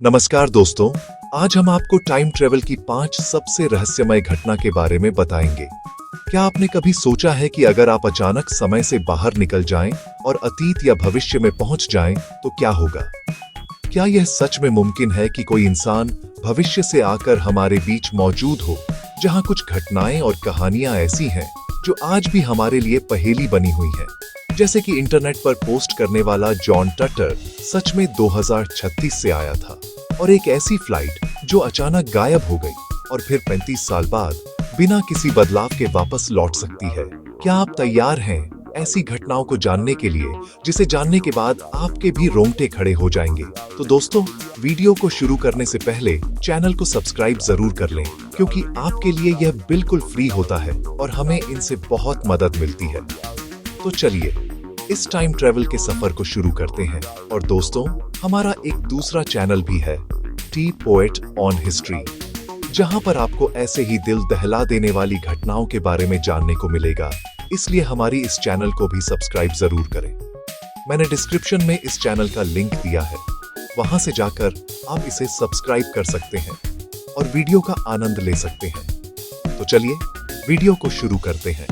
नमस्कार दोस्तों, आज हम आपको टाइम ट्रेवल की 5 सबसे रहस्यमय घटना के बारे में बताएंगे। क्या आपने कभी सोचा है कि अगर आप अचानक समय से बाहर निकल जाएं और अतीत या भविष्य में पहुंच जाएं, तो क्या होगा? क्या यह सच में मुमकिन है कि कोई इंसान भविष्य से आकर हमारे बीच मौजूद हो, जहां कुछ घटनाएं और कहानियां ऐसी हैं जो आज भी हमारे लिए पहेली बनी हुई हैं? जैसे कि इंटरनेट पर पोस्ट करने वाला जॉन टटर सच में 2036 से आया था, और एक ऐसी फ्लाइट जो अचानक गायब हो गई और फिर 35 साल बाद बिना किसी बदलाव के वापस लौट सकती है। क्या आप तैयार हैं ऐसी घटनाओं को जानने के लिए, जिसे जानने के बाद आपके भी रोंगटे खड़े हो जाएंगे? तो दोस्तों, वीडियो को शुरू करने से पहले चैनल को सब्सक्राइब जरूर कर लें, क्योंकि आपके लिए यह बिल्कुल फ्री होता है और हमें इनसे बहुत मदद मिलती है। तो चलिए इस टाइम ट्रेवल के सफर को शुरू करते हैं। और दोस्तों, हमारा एक दूसरा चैनल भी है, टी पोएट ऑन हिस्ट्री, जहां पर आपको ऐसे ही दिल दहला देने वाली घटनाओं के बारे में जानने को मिलेगा। इसलिए हमारी इस चैनल को भी सब्सक्राइब जरूर करें। मैंने डिस्क्रिप्शन में इस चैनल का लिंक दिया है, वहां से जाकर आप इसे सब्सक्राइब कर सकते हैं और वीडियो का आनंद ले सकते हैं। तो चलिए वीडियो को शुरू करते हैं।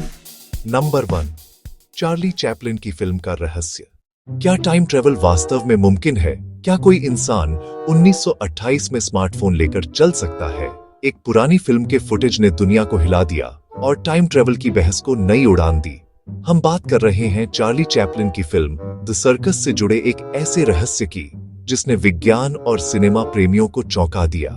नंबर 1, चार्ली चैपलिन की फिल्म का रहस्य। क्या टाइम ट्रेवल वास्तव में मुमकिन है? क्या कोई इंसान 1928 में स्मार्टफोन लेकर चल सकता है? एक पुरानी फिल्म के फुटेज ने दुनिया को हिला दिया और टाइम ट्रेवल की बहस को नई उड़ान दी। हम बात कर रहे हैं चार्ली चैपलिन की फिल्म द सर्कस से जुड़े एक ऐसे रहस्य की, जिसने विज्ञान और सिनेमा प्रेमियों को चौंका दिया।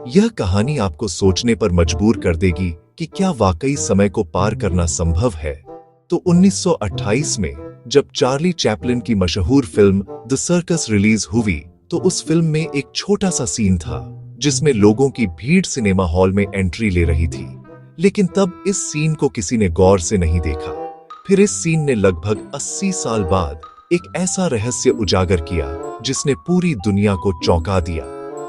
यह कहानी आपको सोचने पर मजबूर कर देगी कि क्या वाकई समय को पार करना संभव है। तो 1928 में जब चार्ली चैपलिन की मशहूर फिल्म द सर्कस रिलीज हुई, तो उस फिल्म में एक छोटा सा सीन था जिसमें लोगों की भीड़ सिनेमा हॉल में एंट्री ले रही थी। लेकिन तब इस सीन को किसी ने गौर से नहीं देखा। फिर इस सीन ने लगभग 80 साल बाद एक ऐसा रहस्य उजागर किया जिसने पूरी दुनिया को चौंका दिया।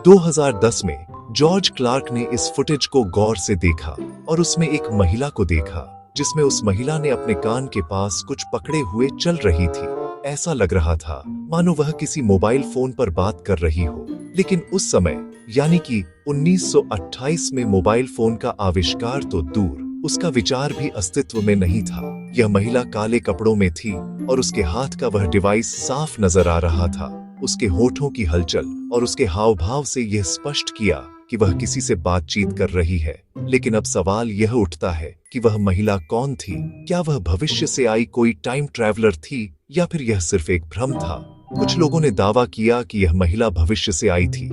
2010 में जॉर्ज क्लार्क ने इस फुटेज को गौर से देखा और उसमें एक महिला को देखा, जिसमें उस महिला ने अपने कान के पास कुछ पकड़े हुए चल रही थी। ऐसा लग रहा था मानो वह किसी मोबाइल फोन पर बात कर रही हो। लेकिन उस समय, यानी कि 1928 में, मोबाइल फोन का आविष्कार तो दूर, उसका विचार भी अस्तित्व में नहीं था। यह महिला काले कपड़ों में थी और उसके हाथ का वह डिवाइस साफ नजर आ रहा था। उसके होठों की हलचल और उसके हाव भाव से यह स्पष्ट किया कि वह किसी से बातचीत कर रही है। लेकिन अब सवाल यह उठता है कि वह महिला कौन थी? क्या वह भविष्य से आई कोई टाइम ट्रैवलर थी, या फिर यह सिर्फ एक भ्रम था? कुछ लोगों ने दावा किया कि यह महिला भविष्य से आई थी,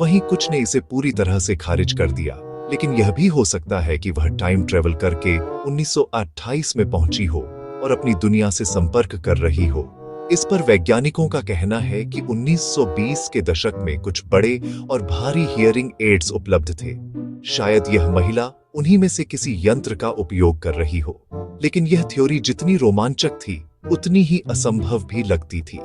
वहीं कुछ ने इसे पूरी तरह से खारिज कर दिया। लेकिन यह भी हो सकता है कि वह टाइम ट्रैवल करके 1928 में पहुंची हो और अपनी दुनिया से संपर्क कर रही हो। इस पर वैज्ञानिकों का कहना है कि 1920 के दशक में कुछ बड़े और भारी हियरिंग एड्स उपलब्ध थे। शायद यह महिला उन्हीं में से किसी यंत्र का उपयोग कर रही हो। लेकिन यह थ्योरी जितनी रोमांचक थी, उतनी ही असंभव भी लगती थी।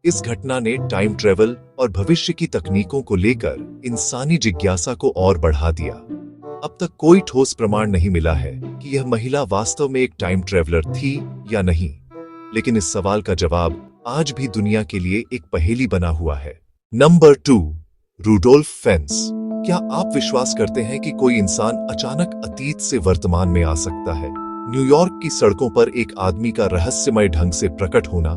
इस घटना ने टाइम ट्रेवल और भविष्य की तकनीकों को लेकर इंसानी जिज्ञासा को और बढ़ा दिया। अब तक कोई ठोस प्रमाण नहीं मिला है कि यह महिला वास्तव में एक टाइम ट्रेवलर थी या नहीं। लेकिन इस सवाल का जवाब आज भी दुनिया के लिए एक पहेली बना हुआ है। Number 2, Rudolph Fentz. क्या आप विश्वास करते हैं कि कोई इंसान अचानक अतीत से वर्तमान में आ सकता है? न्यूयॉर्क की सड़कों पर एक आदमी का रहस्यमय ढंग से प्रकट होना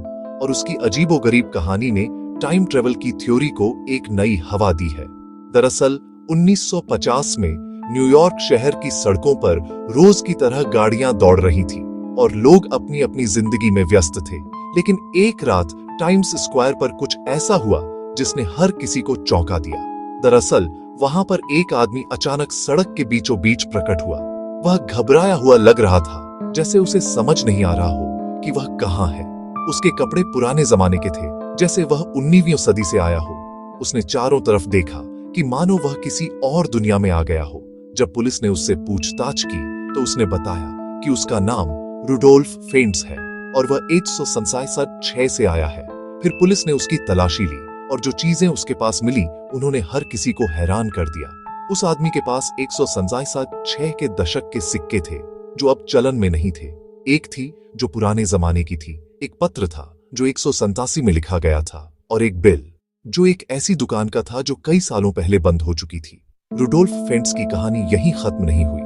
और उसकी अजीबोगरीब कहानी ने टाइम ट्रेवल की थ्योरी को एक नई हवा दी है। दरअसल 1950 में न्यूयॉर्क शहर की सड़कों पर रोज की तरह गाड़ियां दौड़ रही थी और लोग अपनी अपनी जिंदगी में व्यस्त थे। लेकिन एक रात टाइम्स स्क्वायर पर कुछ ऐसा हुआ जिसने हर किसी को चौंका दिया। दरअसल वहां पर एक आदमी अचानक सड़क के बीचों बीच प्रकट हुआ। वह घबराया हुआ लग रहा था, जैसे उसे समझ नहीं आ रहा हो कि वह कहां है। उसके कपड़े पुराने जमाने के थे, जैसे वह 19वीं सदी से आया हो। उसने चारों तरफ देखा कि मानो वह किसी और दुनिया में आ गया हो। जब पुलिस ने उससे पूछताछ की तो उसने बताया कि उसका नाम रूडोल्फ फेंस है और वह 167 से आया है। फिर पुलिस ने उसकी तलाशी ली और जो चीजें उसके पास मिली, उन्होंने हर किसी को हैरान कर दिया। उस आदमी के पास 167 के दशक के सिक्के थे जो अब चलन में नहीं थे। एक थी जो पुराने जमाने की थी, एक पत्र था जो 187 में लिखा गया था, और एक बिल जो एक ऐसी दुकान का था जो कई सालों पहले बंद हो चुकी थी। रुडोल्फ फेंट्स की कहानी यहीं खत्म नहीं हुई।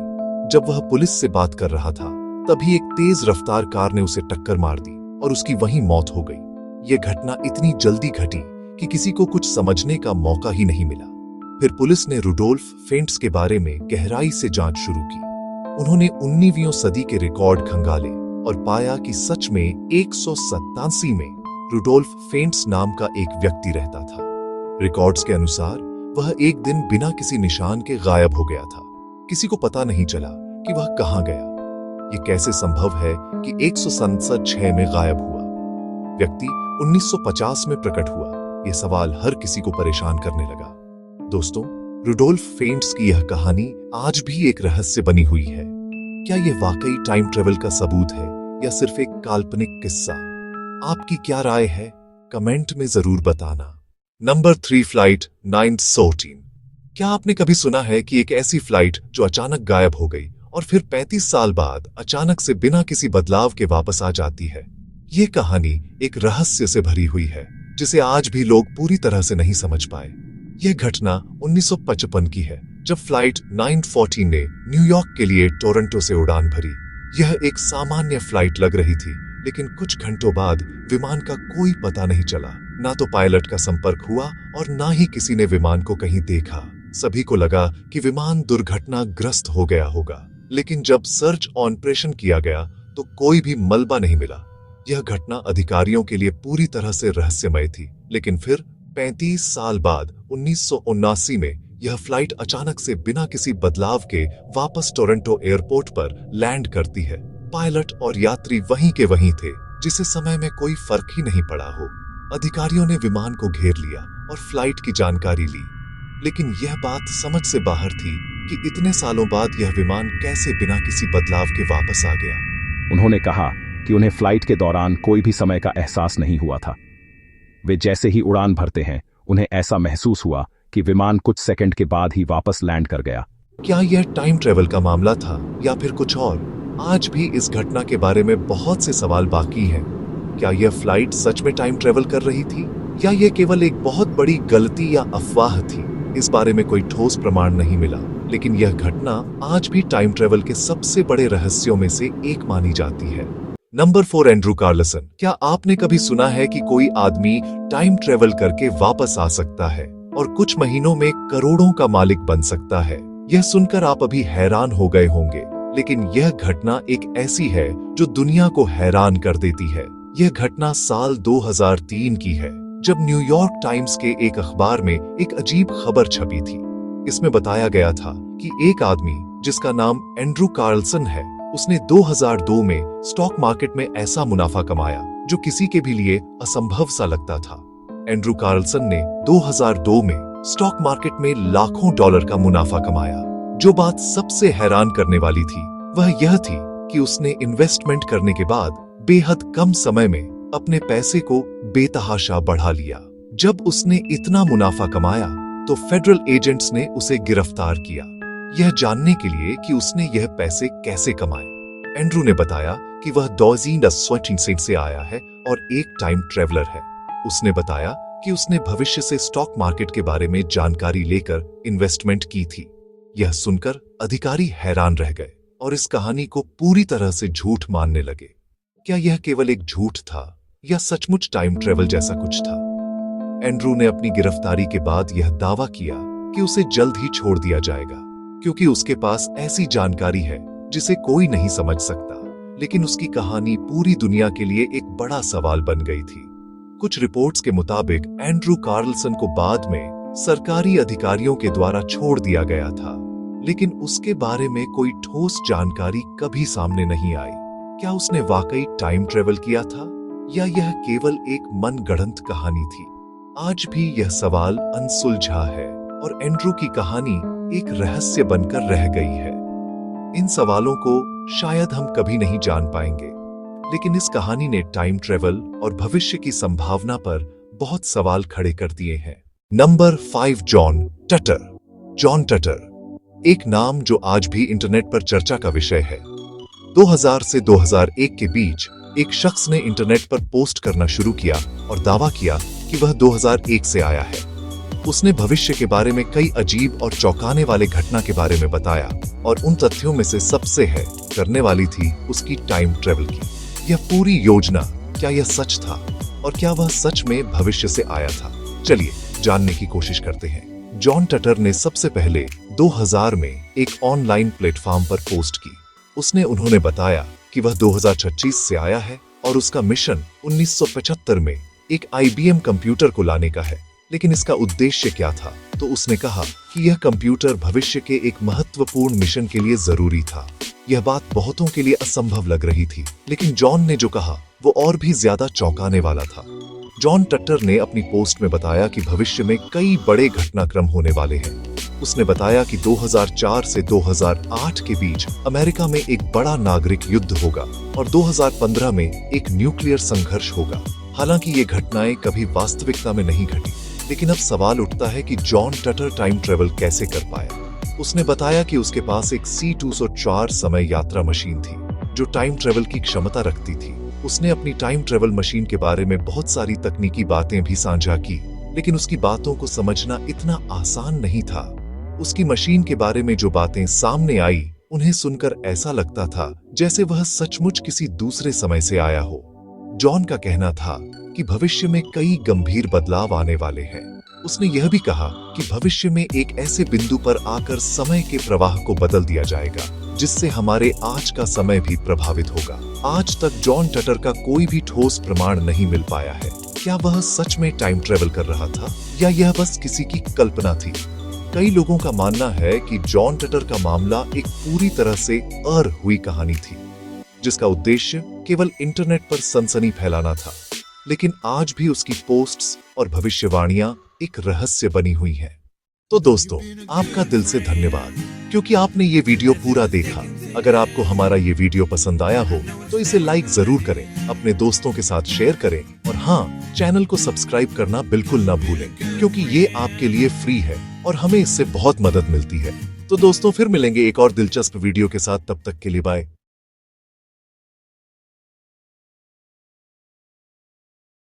जब वह पुलिस से बात कर रहा था, तभी एक तेज रफ्तार कार ने उसे टक्कर मार दी और उसकी वहीं मौत हो गई। यह घटना इतनी जल्दी घटी कि किसी को कुछ समझने का मौका ही नहीं मिला। फिर पुलिस ने रुडोल्फ फेंट्स के बारे में गहराई से जांच शुरू की। उन्होंने 19वीं सदी के रिकॉर्ड खंगाले और पाया कि सच में 187 में रुडोल्फ फेंट्स नाम का एक व्यक्ति रहता था। रिकॉर्ड्स के अनुसार वह एक दिन बिना किसी निशान के गायब हो गया था। किसी को पता नहीं चला कि वह कहां गया। ये कैसे संभव है कि 167 में गायब हुआ व्यक्ति 1950 में प्रकट हुआ? यह सवाल हर किसी को परेशान करने लगा। दोस्तों, रुडोल्फ फेंट्स की यह कहानी आज भी एक रहस्य बनी हुई है। क्या यह वाकई टाइम ट्रेवल का सबूत है या सिर्फ एक काल्पनिक किस्सा? आपकी क्या राय है? कमेंट में जरूर बताना। Number 3, flight 914। क्या आपने कभी सुना है कि एक ऐसी फ्लाइट जो अचानक गायब हो गई और फिर 35 साल बाद अचानक से बिना किसी बदलाव के वापस आ जाती है? यह कहानी एक रहस्य से भरी हुई है जिसे आज भी लोग पूरी तरह से नहीं समझ पाए। यह घटना 1955 की है, जब फ्लाइट 914 ने न्यूयॉर्क के लिए टोरंटो से उड़ान भरी। यह एक सामान्य फ्लाइट लग रही थी, लेकिन कुछ घंटों बाद विमान का कोई पता नहीं चला। ना तो पायलट का संपर्क हुआ और ना ही किसी ने विमान को कहीं देखा। सभी को लगा कि विमान दुर्घटनाग्रस्त हो गया होगा, लेकिन जब सर्च ऑपरेशन किया गया तो कोई भी मलबा नहीं मिला। यह घटना अधिकारियों के लिए पूरी तरह से रहस्यमय थी, लेकिन फिर 35 साल बाद 1979 में यह फ्लाइट अचानक से बिना किसी बदलाव के वापस टोरंटो एयरपोर्ट पर लैंड करती है। पायलट और यात्री वहीं के वहीं थे, जिसे समय में कोई फर्क ही नहीं पड़ा हो। अधिकारियों ने विमान को घेर लिया और फ्लाइट की जानकारी ली, लेकिन यह बात समझ से बाहर थी कि इतने सालों बाद यह विमान कैसे बिना किसी बदलाव के वापस आ गया। उन्होंने कहा कि उन्हें फ्लाइट के दौरान कोई भी समय का एहसास नहीं हुआ था। वे जैसे ही उड़ान भरते हैं, उन्हें ऐसा महसूस हुआ कि विमान कुछ सेकंड के बाद ही वापस लैंड कर गया। क्या यह टाइम ट्रेवल का मामला था या फिर कुछ और? आज भी इस घटना के बारे में बहुत से सवाल बाकी हैं। क्या यह फ्लाइट सच में टाइम ट्रेवल कर रही थी या यह केवल एक बहुत बड़ी गलती या अफवाह थी? इस बारे में कोई ठोस प्रमाण नहीं मिला, लेकिन यह घटना आज भी टाइम ट्रेवल के सबसे बड़े रहस्यों में से एक मानी जाती है। Number 4, Andrew Carlson. क्या आपने कभी सुना है कि कोई आदमी टाइम ट्रेवल करके वापस आ सकता है और कुछ महीनों में करोड़ों का मालिक बन सकता है? यह सुनकर आप अभी हैरान हो गए होंगे, लेकिन यह घटना एक ऐसी है जो दुनिया को हैरान कर देती है। यह घटना साल 2003 की है, जब न्यूयॉर्क टाइम्स के एक अखबार में एक अजीब खबर छपी थी। इसमें बताया गया था कि एक आदमी जिसका नाम एंड्रू कार्लसन है, उसने 2002 में स्टॉक मार्केट में ऐसा मुनाफा कमाया जो किसी के भी लिए असंभव सा लगता था। एंड्रू कार्लसन ने 2002 में स्टॉक मार्केट में लाखों डॉलर का मुनाफा कमाया। जो बात सबसे हैरान करने वाली थी वह यह थी कि उसने इन्वेस्टमेंट करने के बाद बेहद कम समय में अपने पैसे को बेतहाशा बढ़ा लिया। जब उसने इतना मुनाफा कमाया तो फेडरल एजेंट्स ने उसे गिरफ्तार किया, यह जानने के लिए कि उसने यह पैसे कैसे कमाए। एंड्रू ने बताया कि वह 2016 से आया है और एक टाइम ट्रेवलर है। उसने बताया कि उसने भविष्य से स्टॉक मार्केट के बारे में जानकारी लेकर इन्वेस्टमेंट की थी। यह सुनकर अधिकारी हैरान रह गए और इस कहानी को पूरी तरह से झूठ मानने लगे। क्या यह केवल एक झूठ था या सचमुच टाइम ट्रेवल जैसा कुछ था? एंड्रू ने अपनी गिरफ्तारी के बाद यह दावा किया कि उसे जल्द ही छोड़ दिया जाएगा, क्योंकि उसके पास ऐसी जानकारी है जिसे कोई नहीं समझ सकता। लेकिन उसकी कहानी पूरी दुनिया के लिए एक बड़ा सवाल बन गई थी। कुछ रिपोर्ट्स के मुताबिक एंड्रू कार्लसन को बाद में सरकारी अधिकारियों के द्वारा छोड़ दिया गया था, लेकिन उसके बारे में कोई ठोस जानकारी कभी सामने नहीं आई। क्या उसने वाकई टाइम ट्रेवल किया था या यह केवल एक मनगढ़ंत कहानी थी? आज भी यह सवाल अनसुलझा है और एंड्रू की कहानी एक रहस्य बनकर रह गई है। इन सवालों को शायद हम कभी नहीं जान पाएंगे, लेकिन इस कहानी ने टाइम ट्रेवल और भविष्य की संभावना पर बहुत सवाल खड़े कर दिए हैं। Number 5, John Titor. John Titor एक नाम जो आज भी इंटरनेट पर चर्चा का विषय है। 2000 से 2001 के बीच एक शख्स ने इंटरनेट पर पोस्ट करना शुरू किया और दावा किया कि कि वह 2001 से आया है। उसने भविष्य के बारे में कई अजीब और चौंकाने वाले घटना के बारे में बताया और उन तथ्यों में से सबसे है करने वाली थी उसकी टाइम ट्रेवल की। यह पूरी योजना, क्या यह सच था और क्या वह सच में भविष्य से आया था? चलिए जानने की कोशिश करते हैं। जॉन टटर ने सबसे पहले 2000 में एक ऑनलाइन प्लेटफॉर्म पर पोस्ट की। उन्होंने बताया कि वह 2026 से आया है और उसका मिशन 1975 में एक IBM कंप्यूटर को लाने का है। लेकिन इसका उद्देश्य क्या था? तो उसने कहा कि यह कंप्यूटर भविष्य के एक महत्वपूर्ण मिशन के लिए जरूरी था। यह बात बहुतों के लिए असंभव लग रही थी, लेकिन जॉन ने जो कहा वो और भी ज्यादा चौंकाने वाला था। जॉन टटर ने अपनी पोस्ट में बताया कि भविष्य में कई बड़े घटनाक्रम होने वाले हैं। उसने बताया कि 2004 से 2008 के बीच अमेरिका में एक बड़ा नागरिक युद्ध होगा और 2015 में एक न्यूक्लियर संघर्ष होगा। हालांकि ये घटनाएं कभी वास्तविकता में नहीं घटी, लेकिन अब सवाल उठता है कि जॉन टटर टाइम ट्रेवल कैसे कर पाया। उसने बताया कि उसके पास एक C204 समय यात्रा मशीन थी जो टाइम ट्रेवल की क्षमता रखती थी। उसने अपनी टाइम ट्रेवल मशीन के बारे में बहुत सारी तकनीकी बातें भी साझा की, लेकिन उसकी बातों को समझना इतना आसान नहीं था। उसकी मशीन के बारे में जो बातें सामने आई उन्हें सुनकर ऐसा लगता था जैसे वह सचमुच किसी दूसरे समय से आया हो। जॉन का कहना था कि भविष्य में कई गंभीर बदलाव आने वाले हैं। उसने यह भी कहा कि भविष्य में एक ऐसे बिंदु पर आकर समय के प्रवाह को बदल दिया जाएगा जिससे हमारे आज का समय भी प्रभावित होगा। आज तक जॉन टटर का कोई भी ठोस प्रमाण नहीं मिल पाया है। क्या वह सच में टाइम ट्रेवल कर रहा था या यह बस किसी की कल्पना थी? कई लोगों का मानना है कि जॉन टटर का मामला एक पूरी तरह से हुई कहानी थी जिसका उद्देश्य केवल इंटरनेट पर सनसनी फैलाना था। लेकिन आज भी उसकी पोस्ट्स और भविष्यवाणियां एक रहस्य बनी हुई हैं। तो दोस्तों, आपका दिल से धन्यवाद क्योंकि आपने ये वीडियो पूरा देखा। अगर आपको हमारा ये वीडियो पसंद आया हो तो इसे लाइक जरूर करें, अपने दोस्तों के साथ शेयर करें और हाँ, चैनल को सब्सक्राइब करना बिल्कुल ना भूलें क्योंकि ये आपके लिए फ्री है और हमें इससे बहुत मदद मिलती है। तो दोस्तों, फिर मिलेंगे एक और दिलचस्प वीडियो के साथ। तब तक के लिए बाय।